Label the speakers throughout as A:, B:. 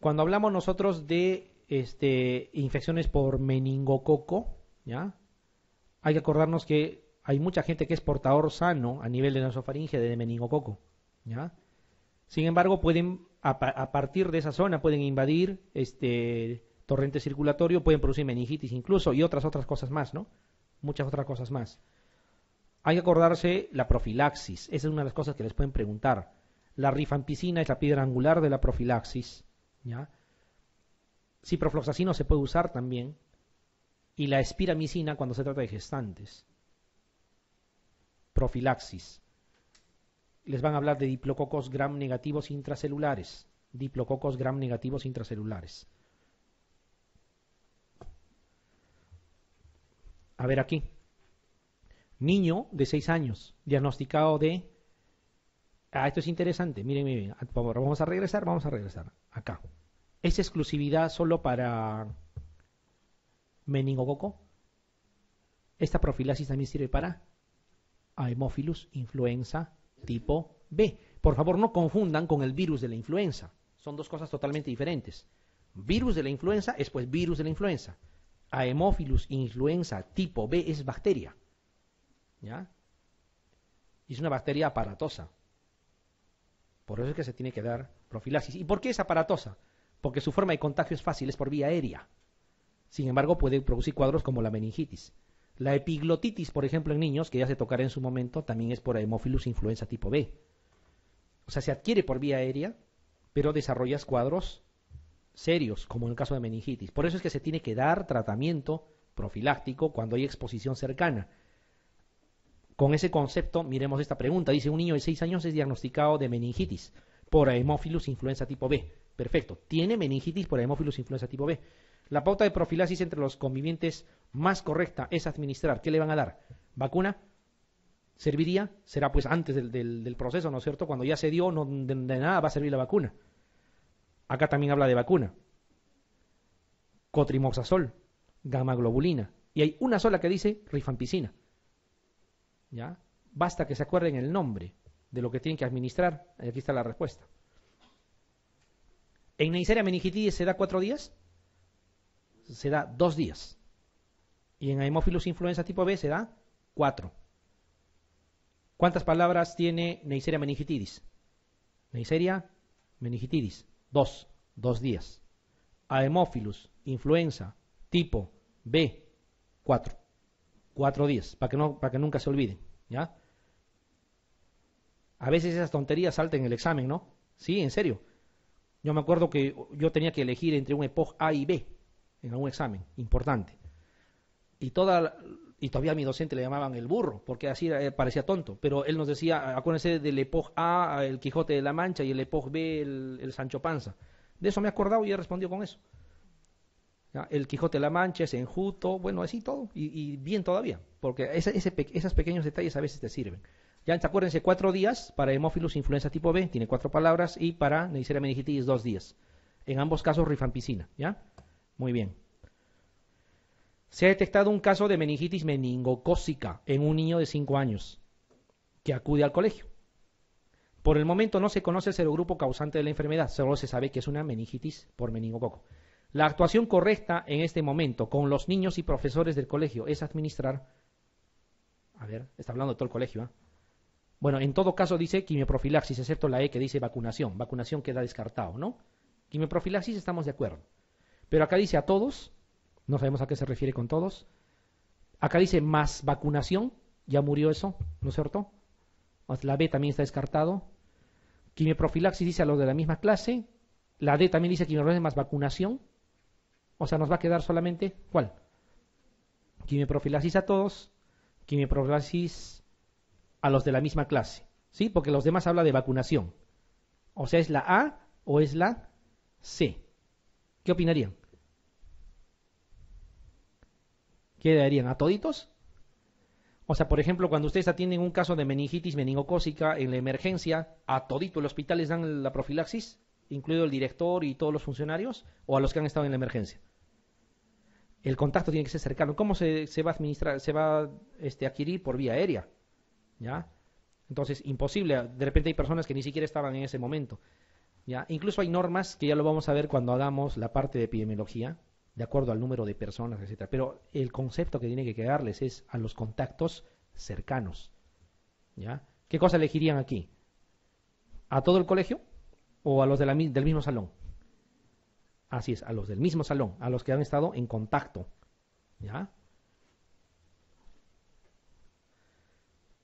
A: Cuando hablamos nosotros de infecciones por meningococo, ¿ya? Hay que acordarnos que hay mucha gente que es portador sano a nivel de nasofaringe de meningococo, ¿ya? Sin embargo, pueden, a partir de esa zona, pueden invadir torrente circulatorio, pueden producir meningitis incluso y otras cosas más, ¿no? Muchas otras cosas más. Hay que acordarse la profilaxis, esa es una de las cosas que les pueden preguntar. La rifampicina es la piedra angular de la profilaxis, ¿ya? Ciprofloxacino se puede usar también, y la espiramicina cuando se trata de gestantes. Profilaxis. Les van a hablar de diplococos gram negativos intracelulares. Diplococos gram negativos intracelulares. A ver aquí. Niño de 6 años, diagnosticado de... esto es interesante, miren. Por favor, vamos a regresar. Acá. ¿Es exclusividad solo para meningococo? Esta profilaxis también sirve para Haemophilus influenza tipo B. Por favor, no confundan con el virus de la influenza. Son dos cosas totalmente diferentes. Virus de la influenza es pues virus de la influenza. Haemophilus influenza tipo B es bacteria, ¿ya? Y es una bacteria aparatosa. Por eso es que se tiene que dar profilaxis. ¿Y por qué es aparatosa? Porque su forma de contagio es fácil, es por vía aérea. Sin embargo, puede producir cuadros como la meningitis. La epiglotitis, por ejemplo, en niños, que ya se tocará en su momento, también es por Haemophilus influenza tipo B. O sea, se adquiere por vía aérea, pero desarrollas cuadros serios, como en el caso de meningitis. Por eso es que se tiene que dar tratamiento profiláctico cuando hay exposición cercana. Con ese concepto, miremos esta pregunta. Dice, un niño de 6 años es diagnosticado de meningitis por Haemophilus influenza tipo B. Perfecto. Tiene meningitis por Haemophilus influenza tipo B. La pauta de profilaxis entre los convivientes más correcta es administrar. ¿Qué le van a dar? ¿Vacuna? ¿Serviría? Será pues antes del proceso, ¿no es cierto? Cuando ya se dio, no, de nada va a servir la vacuna. Acá también habla de vacuna. Cotrimoxazol, gamaglobulina. Y hay una sola que dice rifampicina. ¿Ya? Basta que se acuerden el nombre de lo que tienen que administrar. Aquí está la respuesta. ¿En Neisseria meningitidis se da 4 días? Se da 2 días. Y en Haemophilus influenza tipo B se da 4. ¿Cuántas palabras tiene Neisseria meningitidis? Neisseria meningitidis. 2 días. Haemophilus influenza tipo B 4 días, para que nunca se olviden, ¿ya? A veces esas tonterías saltan en el examen, ¿no? Sí, en serio. Yo me acuerdo que yo tenía que elegir entre un EPOG A y B en algún examen importante. Y todavía a mi docente le llamaban el burro, porque así parecía tonto. Pero él nos decía, acuérdense del EPOG A, el Quijote de la Mancha, y el EPOG B, el Sancho Panza. De eso me he acordado y he respondido con eso. ¿Ya? El Quijote de la Mancha, ese enjuto, bueno, así todo, y bien todavía, porque esos pequeños detalles a veces te sirven. Ya acuérdense, 4 días para Haemophilus influenza tipo B, tiene 4 palabras, y para Neisseria meningitidis 2 días. En ambos casos rifampicina, ¿ya? Muy bien. Se ha detectado un caso de meningitis meningocócica en un niño de 5 años que acude al colegio. Por el momento no se conoce el serogrupo causante de la enfermedad, solo se sabe que es una meningitis por meningococo. La actuación correcta en este momento con los niños y profesores del colegio es administrar, a ver, está hablando de todo el colegio, ¿eh? Bueno, en todo caso dice quimioprofilaxis, excepto la E que dice vacunación. Vacunación queda descartado, ¿no? Quimioprofilaxis estamos de acuerdo. Pero acá dice a todos, no sabemos a qué se refiere con todos. Acá dice más vacunación, ya murió eso, ¿no es cierto? La B también está descartado. Quimioprofilaxis dice a los de la misma clase. La D también dice quimioprofilaxis más vacunación. O sea, nos va a quedar solamente, ¿cuál? Quimioprofilaxis a todos, quimioprofilaxis a los de la misma clase, ¿sí? Porque los demás habla de vacunación. O sea, ¿es la A o es la C? ¿Qué opinarían? ¿Qué darían? ¿A toditos? O sea, por ejemplo, cuando ustedes atienden un caso de meningitis meningocócica en la emergencia, ¿a todito el hospital les dan la profilaxis? Incluido el director y todos los funcionarios, o a los que han estado en la emergencia. El contacto tiene que ser cercano. ¿Cómo se va a administrar? Se va a adquirir por vía aérea, ¿ya? Entonces, imposible. De repente hay personas que ni siquiera estaban en ese momento. ¿Ya? Incluso hay normas que ya lo vamos a ver cuando hagamos la parte de epidemiología, de acuerdo al número de personas, etcétera. Pero el concepto que tiene que quedarles es a los contactos cercanos. ¿Ya? ¿Qué cosa elegirían aquí? ¿A todo el colegio o a los del mismo salón? Así es, a los del mismo salón, a los que han estado en contacto. ¿Ya?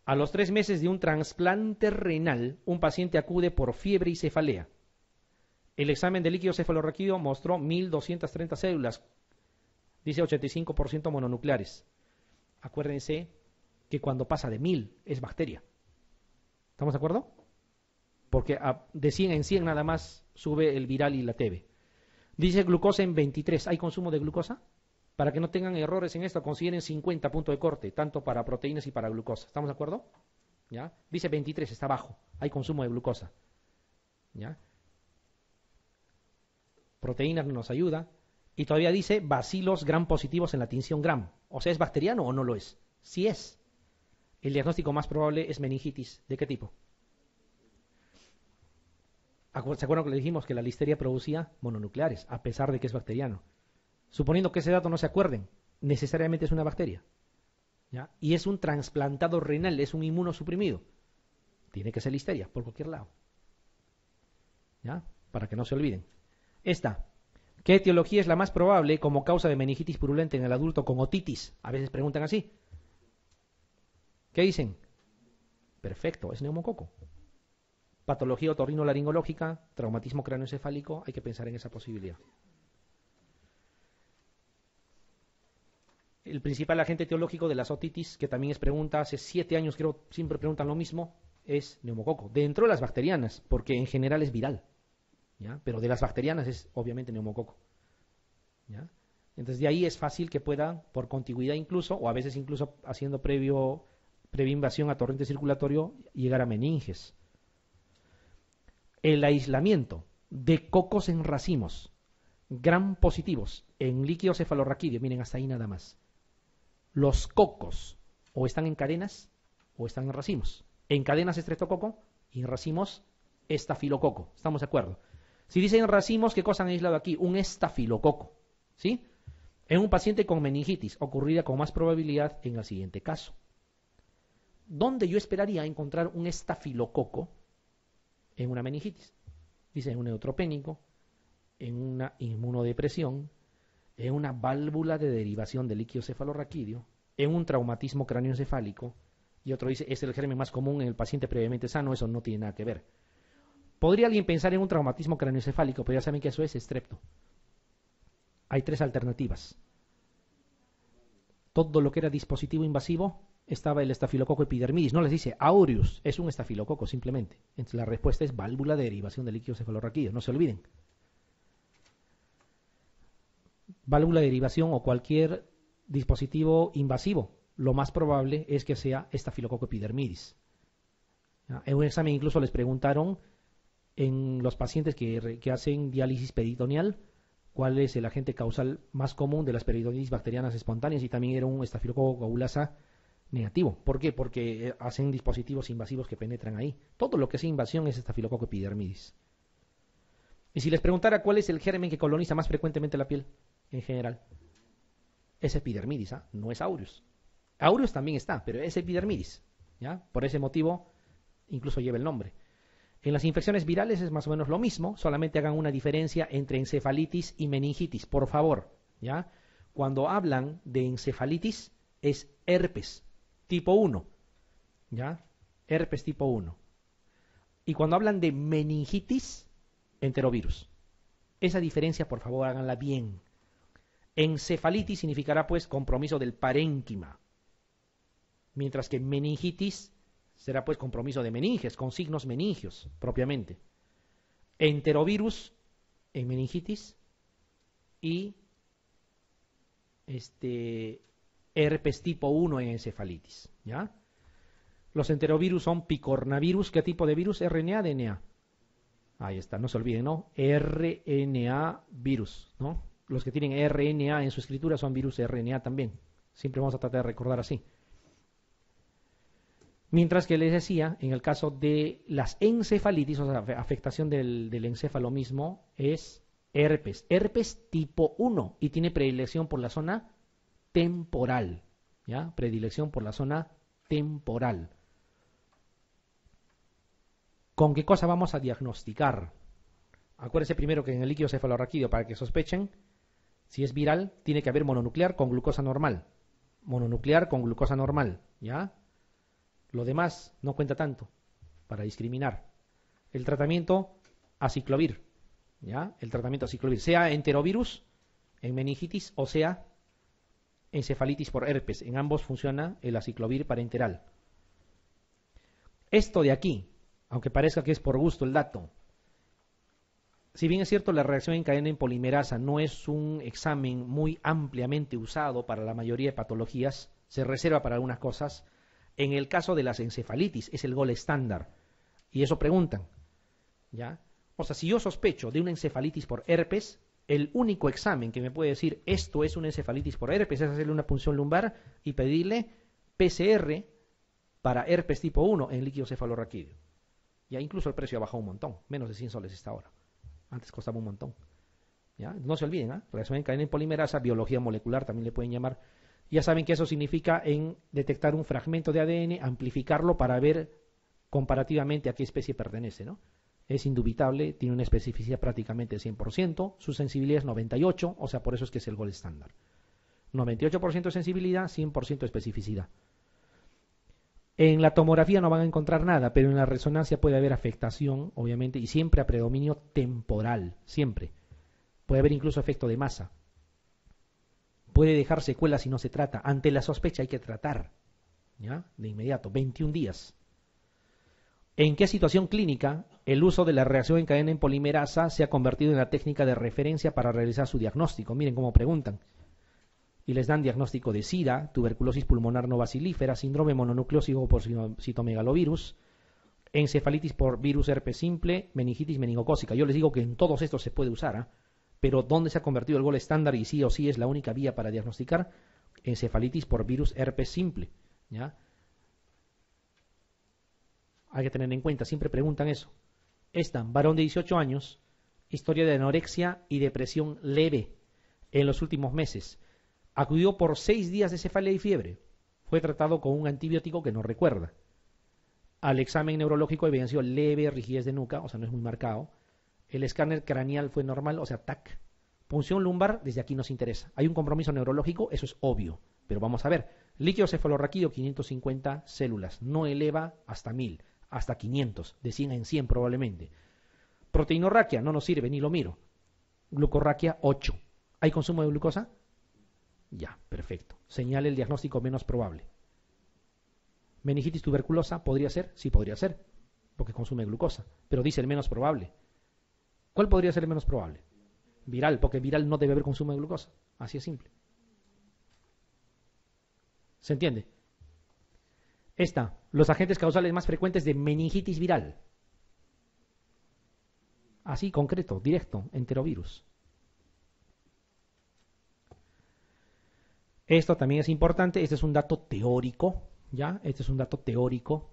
A: A los 3 meses de un trasplante renal, un paciente acude por fiebre y cefalea. El examen de líquido cefalorraquídeo mostró 1.230 células, dice 85% mononucleares. Acuérdense que cuando pasa de 1.000 es bacteria. ¿Estamos de acuerdo? Porque de 100 en 100 nada más sube el viral y la TB. Dice glucosa en 23. ¿Hay consumo de glucosa? Para que no tengan errores en esto, consideren 50 puntos de corte, tanto para proteínas y para glucosa. ¿Estamos de acuerdo? ¿Ya? Dice 23, está bajo. Hay consumo de glucosa. ¿Ya? Proteínas nos ayuda. Y todavía dice bacilos gram positivos en la tinción gram. O sea, ¿es bacteriano o no lo es? Sí es. El diagnóstico más probable es meningitis. ¿De qué tipo? ¿Se acuerdan que le dijimos que la listeria producía mononucleares, a pesar de que es bacteriano? Suponiendo que ese dato no se acuerden, necesariamente es una bacteria. ¿Ya? Y es un trasplantado renal, es un inmunosuprimido. Tiene que ser listeria, por cualquier lado. ¿Ya? Para que no se olviden. Esta. ¿Qué etiología es la más probable como causa de meningitis purulenta en el adulto con otitis? A veces preguntan así. ¿Qué dicen? Perfecto, es neumococo. Patología otorrinolaringológica, traumatismo craneoencefálico, hay que pensar en esa posibilidad. El principal agente etiológico de las otitis, que también es pregunta, hace 7 años creo, siempre preguntan lo mismo, es neumococo. Dentro de las bacterianas, porque en general es viral, ¿ya? Pero de las bacterianas es obviamente neumococo. ¿Ya? Entonces de ahí es fácil que pueda, por contigüidad incluso, o a veces incluso haciendo previa invasión a torrente circulatorio, llegar a meninges. El aislamiento de cocos en racimos, gram positivos, en líquido cefalorraquídeo, miren hasta ahí nada más. Los cocos o están en cadenas o están en racimos. En cadenas estreptococo y en racimos estafilococo. ¿Estamos de acuerdo? Si dicen racimos, ¿qué cosa han aislado aquí? Un estafilococo. ¿Sí? En un paciente con meningitis ocurrida con más probabilidad en el siguiente caso. ¿Dónde yo esperaría encontrar un estafilococo en una meningitis? Dice en un neutropénico, en una inmunodepresión, en una válvula de derivación de líquido cefalorraquídeo, en un traumatismo cráneoencefálico, y otro dice, es el germen más común en el paciente previamente sano, eso no tiene nada que ver. ¿Podría alguien pensar en un traumatismo cráneoencefálico? Pero ya saben que eso es estrepto. Hay 3 alternativas. Todo lo que era dispositivo invasivo, estaba el estafilococo epidermidis. No les dice aureus, es un estafilococo simplemente. Entonces la respuesta es válvula de derivación de líquido cefalorraquídeo, no se olviden. Válvula de derivación o cualquier dispositivo invasivo, lo más probable es que sea estafilococo epidermidis. En un examen incluso les preguntaron en los pacientes que hacen diálisis peritoneal cuál es el agente causal más común de las peritonitis bacterianas espontáneas, y también era un estafilococo coagulasa negativo. ¿Por qué? Porque hacen dispositivos invasivos que penetran ahí. Todo lo que es invasión es estafilococo epidermidis. Y si les preguntara cuál es el germen que coloniza más frecuentemente la piel en general, es epidermidis, ¿ah? No es aureus. Aureus también está, pero es epidermidis, ¿ya? Por ese motivo incluso lleva el nombre. En las infecciones virales es más o menos lo mismo, solamente hagan una diferencia entre encefalitis y meningitis, por favor, ¿ya? Cuando hablan de encefalitis es herpes tipo 1, ¿ya? Herpes tipo 1. Y cuando hablan de meningitis, enterovirus. Esa diferencia, por favor, háganla bien. Encefalitis significará, pues, compromiso del parénquima, mientras que meningitis será, pues, compromiso de meninges, con signos meningios, propiamente. Enterovirus en meningitis y herpes tipo 1 en encefalitis, ¿ya? Los enterovirus son picornavirus. ¿Qué tipo de virus? ¿RNA, DNA? Ahí está, no se olviden, ¿no? RNA virus, ¿no? Los que tienen RNA en su escritura son virus RNA también. Siempre vamos a tratar de recordar así. Mientras que les decía, en el caso de las encefalitis, o sea, afectación del encéfalo mismo, es herpes. Herpes tipo 1 y tiene predilección por la zona temporal. ¿Ya? Predilección por la zona temporal. ¿Con qué cosa vamos a diagnosticar? Acuérdense primero que en el líquido cefalorraquídeo, para que sospechen, si es viral, tiene que haber mononuclear con glucosa normal. Mononuclear con glucosa normal, ¿ya? Lo demás no cuenta tanto para discriminar. El tratamiento aciclovir, ¿ya? El tratamiento aciclovir, sea enterovirus, en meningitis, o sea encefalitis por herpes. En ambos funciona el aciclovir parenteral. Esto de aquí, aunque parezca que es por gusto el dato, si bien es cierto la reacción en cadena en polimerasa no es un examen muy ampliamente usado para la mayoría de patologías, se reserva para algunas cosas, en el caso de las encefalitis es el gol estándar. Y eso preguntan, ¿ya? O sea, si yo sospecho de una encefalitis por herpes, el único examen que me puede decir esto es una encefalitis por herpes es hacerle una punción lumbar y pedirle PCR para herpes tipo 1 en líquido cefalorraquídeo. Ya incluso el precio ha bajado un montón, menos de 100 soles está ahora. Antes costaba un montón. ¿Ya? No se olviden, ¿eh? Reacción en cadena en polimerasa, biología molecular también le pueden llamar. Ya saben que eso significa en detectar un fragmento de ADN, amplificarlo para ver comparativamente a qué especie pertenece, ¿no? Es indubitable, tiene una especificidad prácticamente 100%, su sensibilidad es 98%, o sea, por eso es que es el gol estándar. 98% de sensibilidad, 100% de especificidad. En la tomografía no van a encontrar nada, pero en la resonancia puede haber afectación, obviamente, y siempre a predominio temporal, siempre. Puede haber incluso efecto de masa. Puede dejar secuelas si no se trata. Ante la sospecha hay que tratar, ¿ya? De inmediato, 21 días. ¿En qué situación clínica el uso de la reacción en cadena en polimerasa se ha convertido en la técnica de referencia para realizar su diagnóstico? Miren cómo preguntan. Y les dan diagnóstico de SIDA, tuberculosis pulmonar no bacilífera, síndrome mononucleósico por citomegalovirus, encefalitis por virus herpes simple, meningitis meningocócica. Yo les digo que en todos estos se puede usar, ¿eh? Pero ¿dónde se ha convertido el gol estándar y sí o sí es la única vía para diagnosticar? Encefalitis por virus herpes simple, ¿ya? Hay que tener en cuenta, siempre preguntan eso. Esta, varón de 18 años, historia de anorexia y depresión leve en los últimos meses. Acudió por 6 días de cefalea y fiebre. Fue tratado con un antibiótico que no recuerda. Al examen neurológico evidenció leve rigidez de nuca, o sea, no es muy marcado. El escáner craneal fue normal, o sea, TAC. Punción lumbar, desde aquí nos interesa. Hay un compromiso neurológico, eso es obvio. Pero vamos a ver. Líquido cefalorraquídeo, 550 células. No eleva hasta 1000, hasta 500, de 100 en 100 probablemente. Proteinorraquia, no nos sirve, ni lo miro. Glucorraquia, 8. ¿Hay consumo de glucosa? Ya, perfecto. Señala el diagnóstico menos probable. Meningitis tuberculosa, ¿podría ser? Sí, podría ser, porque consume glucosa, pero dice el menos probable. ¿Cuál podría ser el menos probable? Viral, porque viral no debe haber consumo de glucosa. Así es simple. ¿Se entiende? Esta, los agentes causales más frecuentes de meningitis viral. Así, concreto, directo, enterovirus. Esto también es importante, este es un dato teórico, ¿ya? Este es un dato teórico,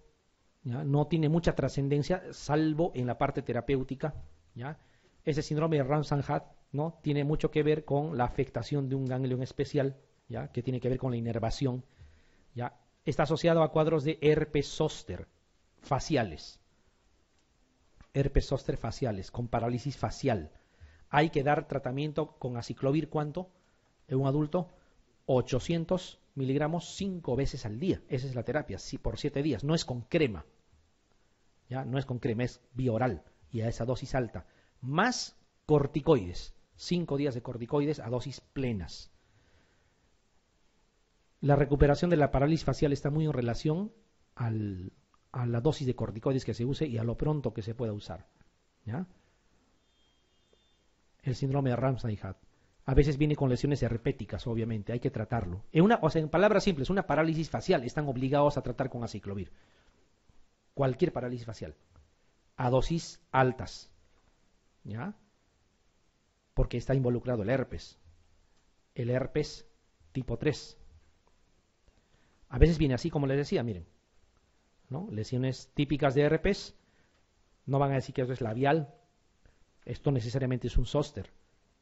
A: ¿ya? No tiene mucha trascendencia, salvo en la parte terapéutica, ¿ya? Ese síndrome de Ramsay-Hunt, ¿no? Tiene mucho que ver con la afectación de un ganglión especial, ¿ya? Que tiene que ver con la inervación, ¿ya? Está asociado a cuadros de herpes zóster faciales. Herpes zóster faciales, con parálisis facial. Hay que dar tratamiento con aciclovir, ¿cuánto? En un adulto, 800 miligramos 5 veces al día. Esa es la terapia, sí, por 7 días. No es con crema, ¿ya? No es con crema, es vía oral y a esa dosis alta. Más corticoides, 5 días de corticoides a dosis plenas. La recuperación de la parálisis facial está muy en relación a la dosis de corticoides que se use y a lo pronto que se pueda usar, ¿ya? El síndrome de Ramsay-Hunt. A veces viene con lesiones herpéticas, obviamente, hay que tratarlo. En palabras simples, una parálisis facial están obligados a tratar con aciclovir. Cualquier parálisis facial, a dosis altas, ¿ya? Porque está involucrado el herpes tipo 3. A veces viene así, como les decía, miren, ¿no? Lesiones típicas de herpes, no van a decir que eso es labial, esto necesariamente es un zóster,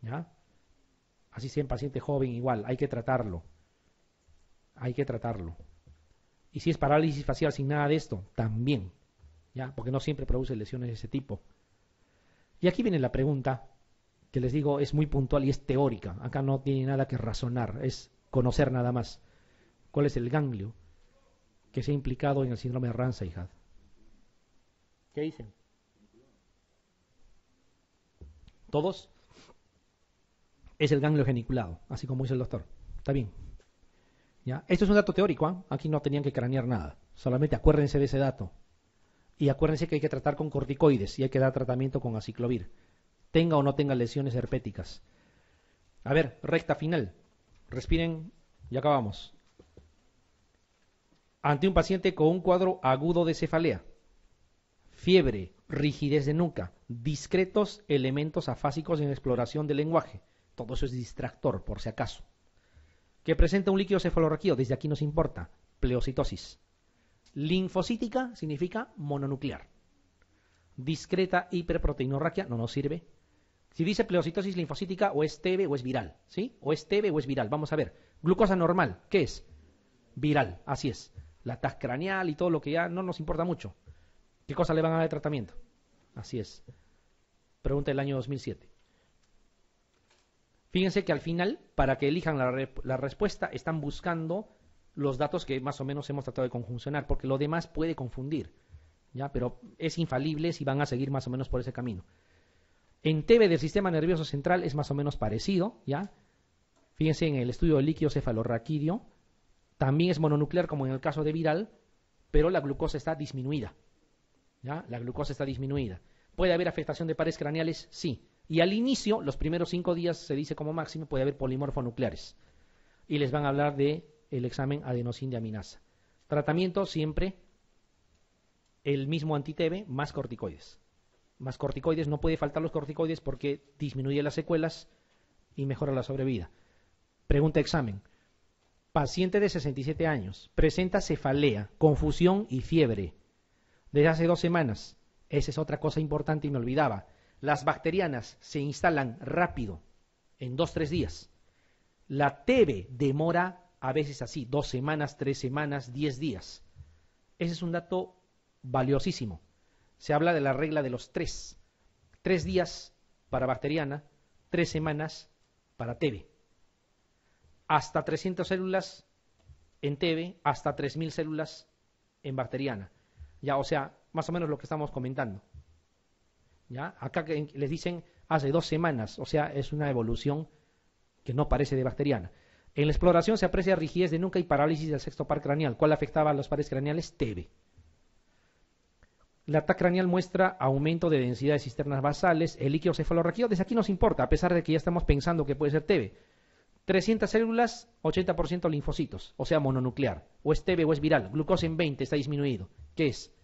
A: ¿ya? Así sea en paciente joven igual, hay que tratarlo. Hay que tratarlo. Y si es parálisis facial sin nada de esto, también, ¿ya? Porque no siempre produce lesiones de ese tipo. Y aquí viene la pregunta, que les digo es muy puntual y es teórica. Acá no tiene nada que razonar, es conocer nada más. ¿Cuál es el ganglio que se ha implicado en el síndrome de Ramsay-Hatt? ¿Qué dicen? ¿Todos? Es el ganglio geniculado, así como dice el doctor. Está bien. ¿Ya? Esto es un dato teórico, ¿eh? Aquí no tenían que cranear nada. Solamente acuérdense de ese dato. Y acuérdense que hay que tratar con corticoides y hay que dar tratamiento con aciclovir. Tenga o no tenga lesiones herpéticas. A ver, recta final. Respiren y acabamos. Ante un paciente con un cuadro agudo de cefalea, fiebre, rigidez de nuca, discretos elementos afásicos en exploración del lenguaje. Todo eso es distractor, por si acaso. Que presenta un líquido cefalorraquídeo, desde aquí nos importa, pleocitosis. Linfocítica significa mononuclear. Discreta hiperproteinorraquia no nos sirve. Si dice pleocitosis linfocítica, o es TB o es viral, ¿sí? O es TB o es viral. Vamos a ver. Glucosa normal, ¿qué es? Viral, así es. La TAC craneal y todo lo que ya no nos importa mucho. ¿Qué cosa le van a dar de tratamiento? Así es. Pregunta del año 2007. Fíjense que al final, para que elijan la respuesta, están buscando los datos que más o menos hemos tratado de conjuncionar, porque lo demás puede confundir, ¿ya? Pero es infalible si van a seguir más o menos por ese camino. En TB del sistema nervioso central es más o menos parecido, ¿ya? Fíjense en el estudio del líquido cefalorraquídeo, también es mononuclear como en el caso de viral, pero la glucosa está disminuida, ¿ya? La glucosa está disminuida. ¿Puede haber afectación de pares craneales? Sí. Y al inicio, los primeros 5 días, se dice como máximo, puede haber polimorfonucleares. Y les van a hablar de el examen adenosíndeaminasa. Tratamiento siempre el mismo anti-TB más corticoides. Más corticoides, no puede faltar los corticoides porque disminuye las secuelas y mejora la sobrevida. Pregunta examen. Paciente de 67 años, presenta cefalea, confusión y fiebre. Desde hace 2 semanas. Esa es otra cosa importante y me olvidaba. Las bacterianas se instalan rápido, en 2-3 días. La TB demora a veces así, 2 semanas, 3 semanas, 10 días. Ese es un dato valiosísimo. Se habla de la regla de los 3. 3 días para bacteriana, 3 semanas para TB. Hasta 300 células en TB, hasta 3000 células en bacteriana. Ya, o sea, más o menos lo que estamos comentando. ¿Ya? Acá les dicen hace 2 semanas, o sea, es una evolución que no parece de bacteriana. En la exploración se aprecia rigidez de nuca y parálisis del sexto par craneal. ¿Cuál afectaba a los pares craneales? TB. La TAC craneal muestra aumento de densidad de cisternas basales, el líquido cefalorraquídeo, desde aquí nos importa, a pesar de que ya estamos pensando que puede ser TB. 300 células, 80% linfocitos, o sea, mononuclear. O es TB o es viral. Glucosa en 20 está disminuido. ¿Qué es?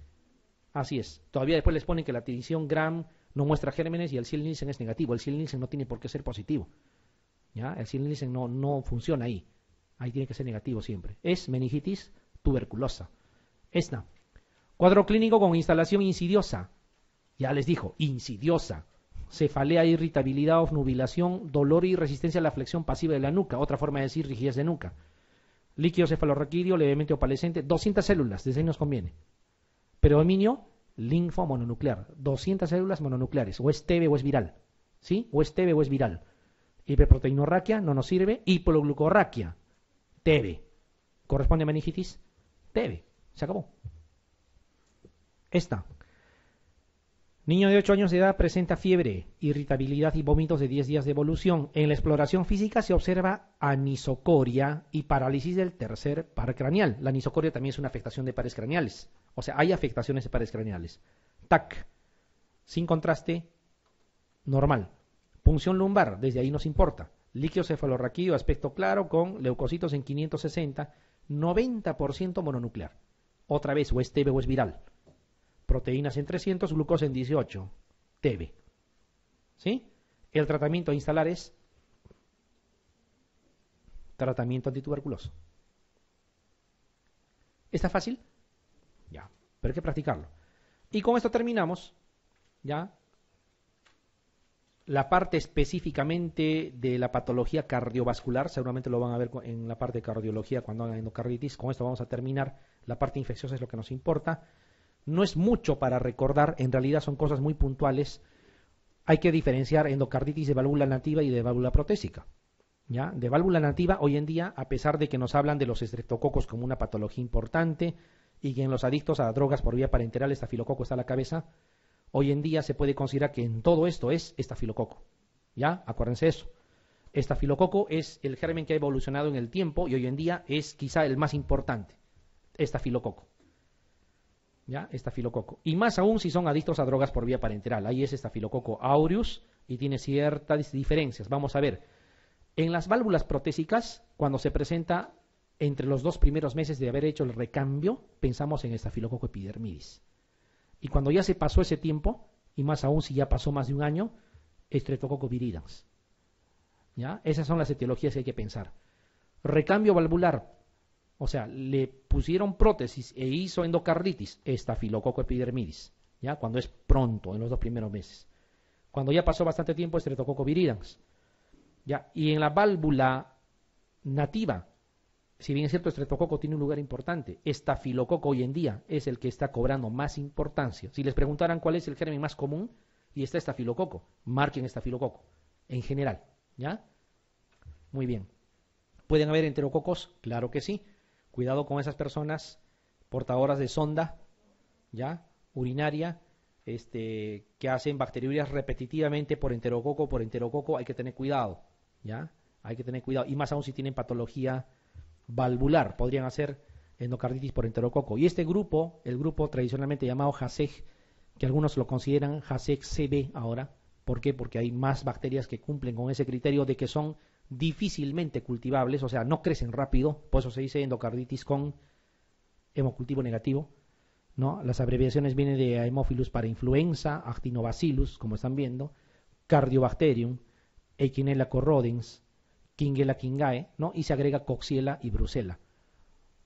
A: Así es. Todavía después les ponen que la adición Gram no muestra gérmenes y el Ziel-Nielsen es negativo. El Ziel-Nielsen no tiene por qué ser positivo. ¿Ya? El Ziel-Nielsen no funciona ahí. Ahí tiene que ser negativo siempre. Es meningitis tuberculosa. Esta. Cuadro clínico con instalación insidiosa. Ya les dijo, insidiosa. Cefalea, irritabilidad, obnubilación, dolor y resistencia a la flexión pasiva de la nuca. Otra forma de decir rigidez de nuca. Líquido cefalorraquídeo levemente opalescente. 200 células, desde ahí nos conviene. Predominio linfomononuclear. 200 células mononucleares. O es TB o es viral. ¿Sí? O es TB o es viral. Hiperproteinorraquia no nos sirve. Hipoglucorraquia. TB. ¿Corresponde a meningitis? TB. Se acabó. Esta. Niño de 8 años de edad presenta fiebre, irritabilidad y vómitos de 10 días de evolución. En la exploración física se observa anisocoria y parálisis del tercer par craneal. La anisocoria también es una afectación de pares craneales. O sea, hay afectaciones de pares craneales. TAC, sin contraste, normal. Punción lumbar, desde ahí nos importa. Líquido cefalorraquídeo, aspecto claro, con leucocitos en 560, 90% mononuclear. Otra vez, o es TB o es viral. Proteínas en 300, glucosa en 18, TB. ¿Sí? El tratamiento a instalar es tratamiento antituberculoso. ¿Está fácil? Ya. pero hay que practicarlo. Y con esto terminamos, ¿ya? La parte específicamente de la patología cardiovascular, seguramente lo van a ver en la parte de cardiología cuando hagan endocarditis. Con esto vamos a terminar. La parte infecciosa es lo que nos importa. No es mucho para recordar, en realidad son cosas muy puntuales. Hay que diferenciar endocarditis de válvula nativa y de válvula protésica. ¿Ya? De válvula nativa, hoy en día, a pesar de que nos hablan de los estreptococos como una patología importante y que en los adictos a drogas por vía parenteral estafilococo está a la cabeza, hoy en día se puede considerar que en todo esto es estafilococo. ¿Ya? Acuérdense eso. Estafilococo es el germen que ha evolucionado en el tiempo y hoy en día es quizá el más importante. Estafilococo. ¿Ya? Estafilococo. Y más aún si son adictos a drogas por vía parenteral. Ahí es estafilococo aureus y tiene ciertas diferencias. Vamos a ver. En las válvulas protésicas, cuando se presenta entre los 2 primeros meses de haber hecho el recambio, pensamos en estafilococo epidermidis. Y cuando ya se pasó ese tiempo, y más aún si ya pasó más de un año, Streptococcus viridans. ¿Ya? Esas son las etiologías que hay que pensar. Recambio valvular, o sea, le pusieron prótesis e hizo endocarditis, estafilococo epidermidis, ¿ya? Cuando es pronto, en los 2 primeros meses. Cuando ya pasó bastante tiempo, Streptococcus viridans. ¿Ya? Y en la válvula nativa, si bien es cierto, Streptococo tiene un lugar importante, estafilococo hoy en día es el que está cobrando más importancia. Si les preguntaran cuál es el germen más común, y está estafilococo, marquen estafilococo, en general, ¿ya? Muy bien. ¿Pueden haber enterococos? Claro que sí. Cuidado con esas personas portadoras de sonda, ¿ya? Urinaria, que hacen bacteriurias repetitivamente por enterococo, hay que tener cuidado, ¿ya? Hay que tener cuidado, y más aún si tienen patología valvular, podrían hacer endocarditis por enterococo. Y este grupo, el grupo tradicionalmente llamado JASEG, que algunos lo consideran JASEG-CB ahora, ¿por qué? Porque hay más bacterias que cumplen con ese criterio de que son difícilmente cultivables, o sea, no crecen rápido, por eso se dice endocarditis con hemocultivo negativo, ¿no? Las abreviaciones vienen de Haemophilus para influenza, Actinobacillus, como están viendo, Cardiobacterium, Echinella corrodens, Kingella kingae, ¿no? Y se agrega Coxiella y Brucella,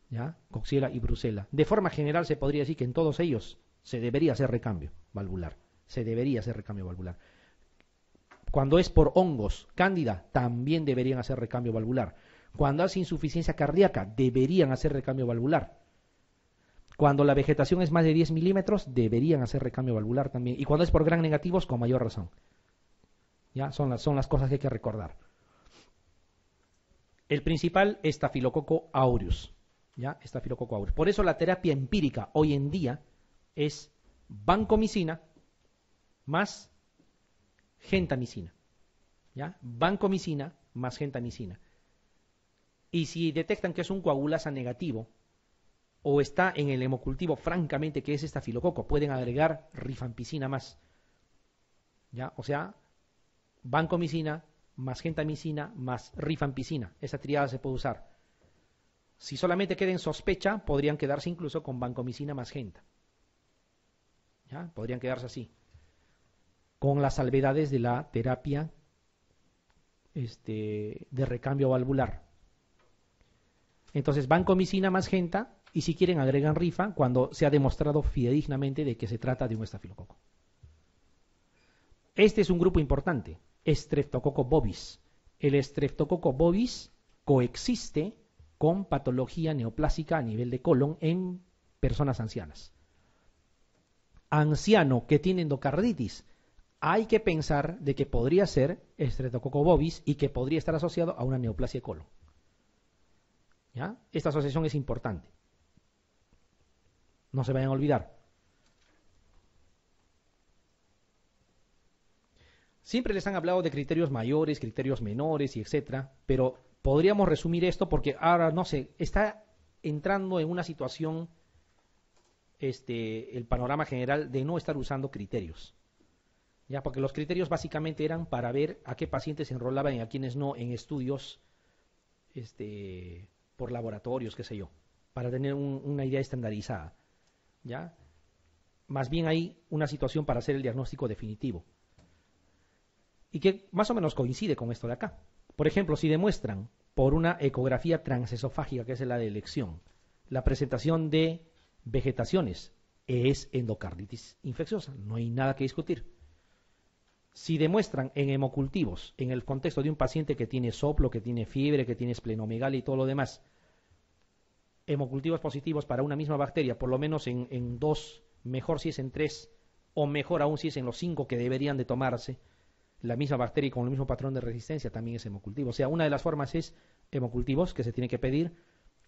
A: ¿ya? Coxiella y Brucella. De forma general se podría decir que en todos ellos se debería hacer recambio valvular, se debería hacer recambio valvular. Cuando es por hongos, cándida, también deberían hacer recambio valvular. Cuando hace insuficiencia cardíaca, deberían hacer recambio valvular. Cuando la vegetación es más de 10 milímetros, deberían hacer recambio valvular también. Y cuando es por gran negativos, con mayor razón. ¿Ya? Son las cosas que hay que recordar. El principal, estafilococo aureus. ¿Ya? Estafilococo aureus. Por eso la terapia empírica hoy en día es vancomicina más gentamicina. ¿Ya? Vancomicina más gentamicina. Y si detectan que es un coagulasa negativo o está en el hemocultivo francamente que es estafilococo, pueden agregar rifampicina más. ¿Ya? O sea, vancomicina más gentamicina más rifampicina. Esa triada se puede usar. Si solamente queda en sospecha, podrían quedarse incluso con vancomicina más genta. ¿Ya? Podrían quedarse así. Con las salvedades de la terapia de recambio valvular. Entonces, vancomicina más genta, y si quieren agregan rifa cuando se ha demostrado fidedignamente de que se trata de un estafilococo. Este es un grupo importante, Streptococcus bovis. El Streptococcus bovis coexiste con patología neoplásica a nivel de colon en personas ancianas. Anciano que tiene endocarditis, hay que pensar de que podría ser Streptococcus bovis y que podría estar asociado a una neoplasia de colon. ¿Ya? Esta asociación es importante. No se vayan a olvidar. Siempre les han hablado de criterios mayores, criterios menores y etcétera, pero podríamos resumir esto porque ahora, no sé, está entrando en una situación el panorama general de no estar usando criterios. Ya, porque los criterios básicamente eran para ver a qué pacientes se enrolaban y a quienes no en estudios por laboratorios, qué sé yo, para tener una idea estandarizada. ¿Ya? Más bien hay una situación para hacer el diagnóstico definitivo. Y que más o menos coincide con esto de acá. Por ejemplo, si demuestran por una ecografía transesofágica, que es la de elección, la presentación de vegetaciones es endocarditis infecciosa, no hay nada que discutir. Si demuestran en hemocultivos, en el contexto de un paciente que tiene soplo, que tiene fiebre, que tiene esplenomegalia y todo lo demás, hemocultivos positivos para una misma bacteria, por lo menos en 2, mejor si es en 3, o mejor aún si es en los 5 que deberían de tomarse, la misma bacteria y con el mismo patrón de resistencia también es hemocultivo. O sea, una de las formas es hemocultivos, que se tiene que pedir.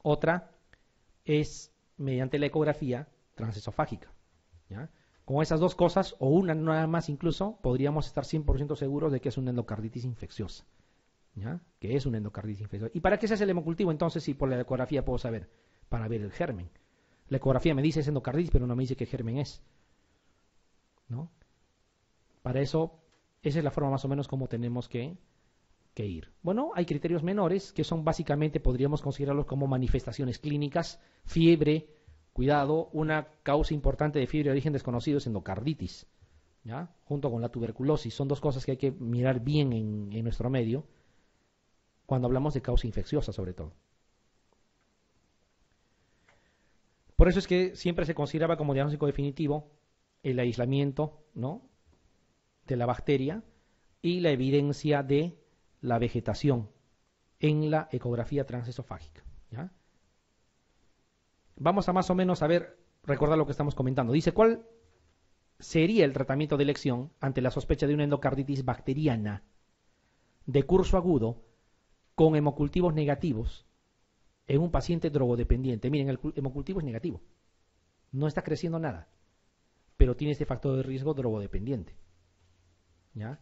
A: Otra es mediante la ecografía transesofágica, ¿ya? Con esas dos cosas, o una nada más incluso, podríamos estar 100% seguros de que es una endocarditis infecciosa, ¿ya? Que es una endocarditis infecciosa. ¿Y para qué se hace el hemocultivo entonces si por la ecografía puedo saber? Para ver el germen. La ecografía me dice es endocarditis, pero no me dice qué germen es, ¿no? Para eso, esa es la forma más o menos como tenemos que ir. Bueno, hay criterios menores que son básicamente, podríamos considerarlos como manifestaciones clínicas, fiebre, cuidado, una causa importante de fiebre de origen desconocido es endocarditis, ¿ya? Junto con la tuberculosis, son dos cosas que hay que mirar bien en nuestro medio cuando hablamos de causa infecciosa sobre todo. Por eso es que siempre se consideraba como diagnóstico definitivo el aislamiento, ¿no?, de la bacteria y la evidencia de la vegetación en la ecografía transesofágica, ¿ya? Vamos a más o menos a ver, recordar lo que estamos comentando. Dice, ¿cuál sería el tratamiento de elección ante la sospecha de una endocarditis bacteriana de curso agudo con hemocultivos negativos en un paciente drogodependiente? Miren, el hemocultivo es negativo, no está creciendo nada, pero tiene este factor de riesgo drogodependiente, ¿ya?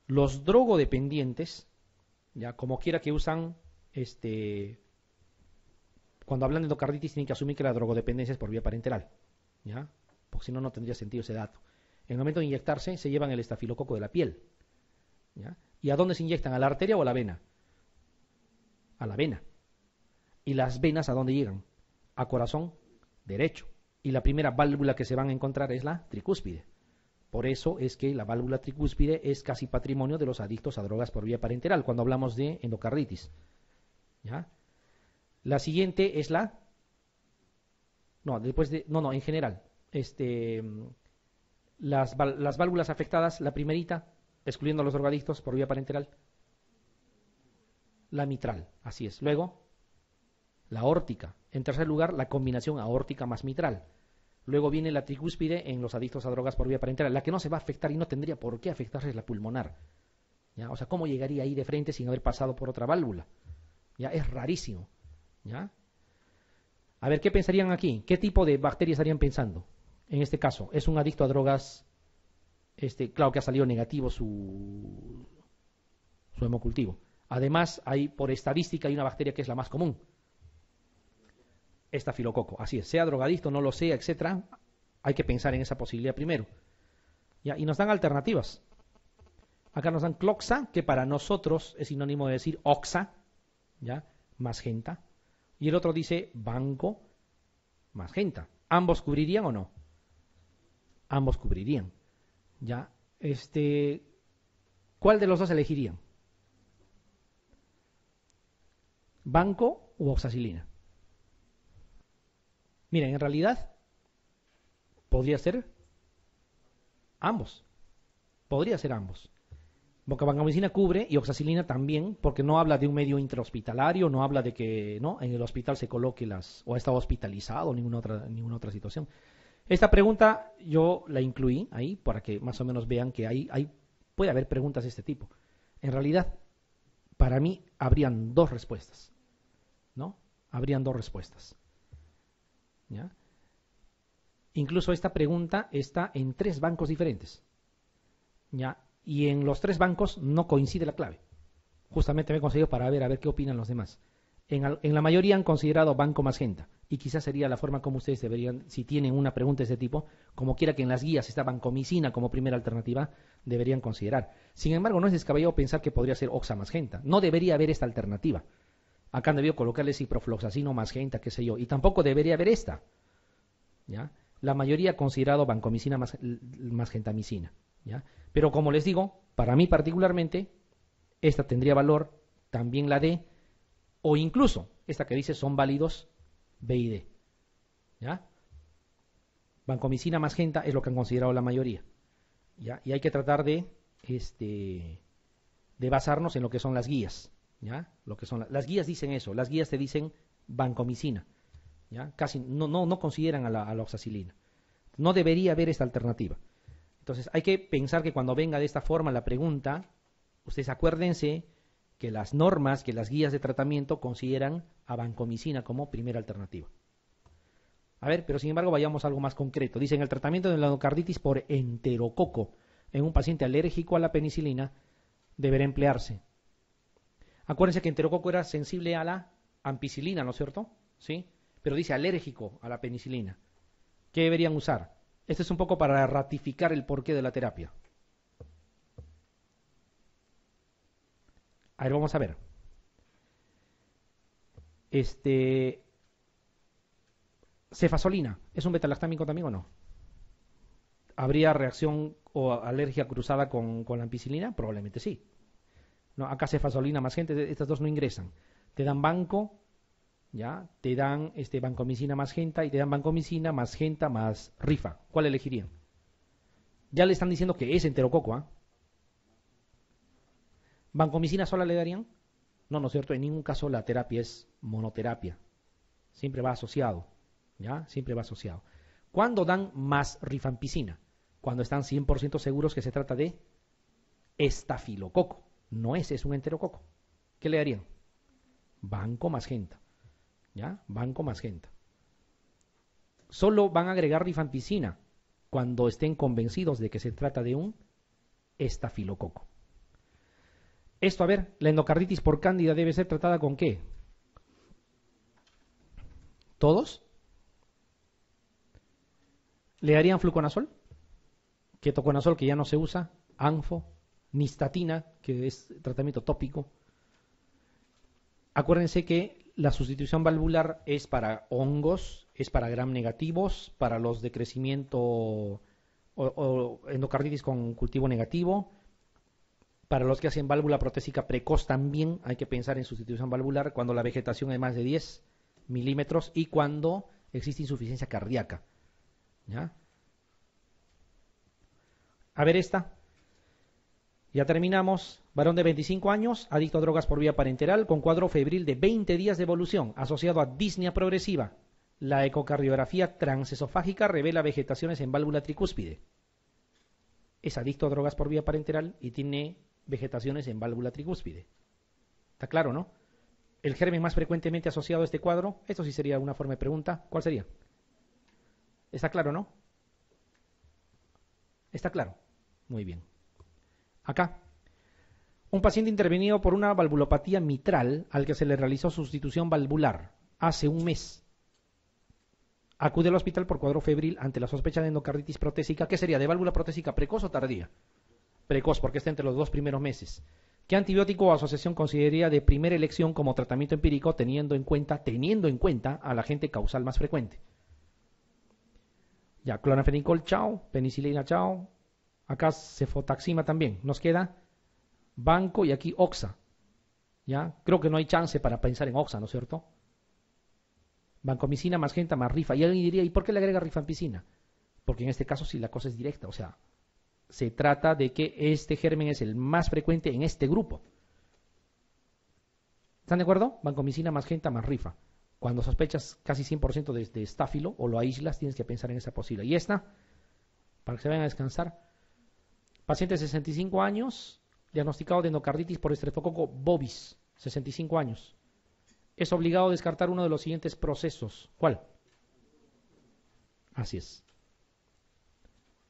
A: Los drogodependientes, ya como quiera que usan, cuando hablan de endocarditis tienen que asumir que la drogodependencia es por vía parenteral, ¿ya? Porque si no, no tendría sentido ese dato. En el momento de inyectarse, se llevan el estafilococo de la piel, ¿ya? ¿Y a dónde se inyectan? ¿A la arteria o a la vena? A la vena. ¿Y las venas a dónde llegan? A corazón derecho. Y la primera válvula que se van a encontrar es la tricúspide. Por eso es que la válvula tricúspide es casi patrimonio de los adictos a drogas por vía parenteral, cuando hablamos de endocarditis, ¿ya? La siguiente es la... No, después de... No, en general. Las válvulas afectadas, la primerita, excluyendo a los drogadictos por vía parenteral, la mitral, así es. Luego, la aórtica. En tercer lugar, la combinación aórtica más mitral. Luego viene la tricúspide en los adictos a drogas por vía parenteral. La que no se va a afectar y no tendría por qué afectarse es la pulmonar, ¿ya? O sea, ¿cómo llegaría ahí de frente sin haber pasado por otra válvula? Ya es rarísimo, ¿ya? A ver, ¿qué pensarían aquí? ¿Qué tipo de bacteria estarían pensando? En este caso, es un adicto a drogas, claro que ha salido negativo su hemocultivo. Además, por estadística, hay una bacteria que es la más común, estafilococo, así es, sea drogadicto, no lo sea, etcétera, hay que pensar en esa posibilidad primero. ¿Ya? Y nos dan alternativas. Acá nos dan cloxa, que para nosotros es sinónimo de decir oxa, ¿ya? Magenta. Y el otro dice banco magenta. ¿Ambos cubrirían o no? Ambos cubrirían, ¿ya? ¿Cuál de los dos elegirían? ¿Banco u oxacilina? Miren, en realidad podría ser ambos. Podría ser ambos. Vancomicina cubre y oxacilina también, porque no habla de un medio intrahospitalario, no habla de que no en el hospital se coloque o ha estado hospitalizado o ninguna otra situación. Esta pregunta yo la incluí ahí para que más o menos vean que puede haber preguntas de este tipo. En realidad, para mí habrían dos respuestas, ¿no? Habrían dos respuestas, ¿ya? Incluso esta pregunta está en 3 bancos diferentes, ¿ya? Y en los 3 bancos no coincide la clave. Justamente me he conseguido para ver qué opinan los demás. En la mayoría han considerado banco magenta, y quizás sería la forma como ustedes deberían, si tienen una pregunta de este tipo, como quiera que en las guías está vancomicina como primera alternativa, deberían considerar. Sin embargo, no es descabellado pensar que podría ser oxa magenta. No debería haber esta alternativa. Acá han debido colocarle ciprofloxacino magenta, qué sé yo, y tampoco debería haber esta, ¿ya? La mayoría ha considerado vancomicina magentamicina, ¿ya? Pero como les digo, para mí particularmente, esta tendría valor, también la D, o incluso esta que dice son válidos B y D, ¿ya? Vancomicina más genta es lo que han considerado la mayoría. ¿Ya? Y hay que tratar de basarnos en lo que son las guías. ¿Ya? Lo que son las guías dicen eso, las guías te dicen vancomicina. ¿Ya? Casi no consideran a la oxacilina. No debería haber esta alternativa. Entonces hay que pensar que cuando venga de esta forma la pregunta, ustedes acuérdense que las normas, que las guías de tratamiento consideran a vancomicina como primera alternativa. A ver, pero sin embargo vayamos a algo más concreto. Dicen el tratamiento de la endocarditis por enterococo en un paciente alérgico a la penicilina deberá emplearse. Acuérdense que enterococo era sensible a la ampicilina, ¿no es cierto? ¿Sí? Pero dice alérgico a la penicilina. ¿Qué deberían usar? Esto es un poco para ratificar el porqué de la terapia. A ver, vamos a ver. Cefazolina, ¿es un betalactámico también o no? ¿Habría reacción o alergia cruzada con la ampicilina? Probablemente sí. No, acá cefazolina más gente, estas dos no ingresan. Te dan banco, ¿ya? Te dan vancomicina más genta y te dan vancomicina más genta más rifa. ¿Cuál elegirían? Ya le están diciendo que es enterococo, ¿ah? ¿Vancomicina sola le darían? No, ¿no es cierto? En ningún caso la terapia es monoterapia. Siempre va asociado, ¿ya? Siempre va asociado. ¿Cuándo dan más rifampicina? Cuando están 100% seguros que se trata de estafilococo. No es un enterococo. ¿Qué le darían? Banco más genta. ¿Ya? Banco más genta. Solo van a agregar rifampicina cuando estén convencidos de que se trata de un estafilococo. Esto, a ver, la endocarditis por cándida debe ser tratada ¿con qué? ¿Todos? ¿Le darían fluconazol? Ketoconazol, que ya no se usa, anfo, nistatina, que es tratamiento tópico. Acuérdense que la sustitución valvular es para hongos, es para gram negativos, para los de crecimiento o endocarditis con cultivo negativo. Para los que hacen válvula protésica precoz también hay que pensar en sustitución valvular cuando la vegetación es más de 10 milímetros y cuando existe insuficiencia cardíaca. ¿Ya? A ver esta. Ya terminamos. Varón de 25 años, adicto a drogas por vía parenteral, con cuadro febril de 20 días de evolución, asociado a disnea progresiva. La ecocardiografía transesofágica revela vegetaciones en válvula tricúspide. Es adicto a drogas por vía parenteral y tiene vegetaciones en válvula tricúspide. ¿Está claro, no? El germen más frecuentemente asociado a este cuadro, esto sí sería una forma de pregunta, ¿cuál sería? ¿Está claro, no? ¿Está claro? Muy bien. Acá, un paciente intervenido por una valvulopatía mitral al que se le realizó sustitución valvular hace un mes. Acude al hospital por cuadro febril ante la sospecha de endocarditis protésica. ¿Qué sería? ¿De válvula protésica precoz o tardía? Precoz, porque está entre los 2 primeros meses. ¿Qué antibiótico o asociación consideraría de primera elección como tratamiento empírico teniendo en cuenta al agente causal más frecuente? Ya, clonafenicol, chao. Penicilina, chao. Acá cefotaxima también. Nos queda banco y aquí oxa. ¿Ya? Creo que no hay chance para pensar en oxa, ¿no es cierto? Vancomicina más genta más rifa. Y alguien diría, ¿y por qué le agrega rifampicina? Porque en este caso sí la cosa es directa, o sea, se trata de que este germen es el más frecuente en este grupo. ¿Están de acuerdo? Vancomicina más genta más rifa. Cuando sospechas casi 100% de estáfilo o lo aíslas, tienes que pensar en esa posibilidad. Y esta, para que se vayan a descansar, paciente de 65 años, diagnosticado de endocarditis por estreptococo bovis, 65 años. Es obligado a descartar uno de los siguientes procesos. ¿Cuál? Así es.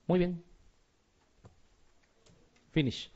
A: Muy bien. Finish.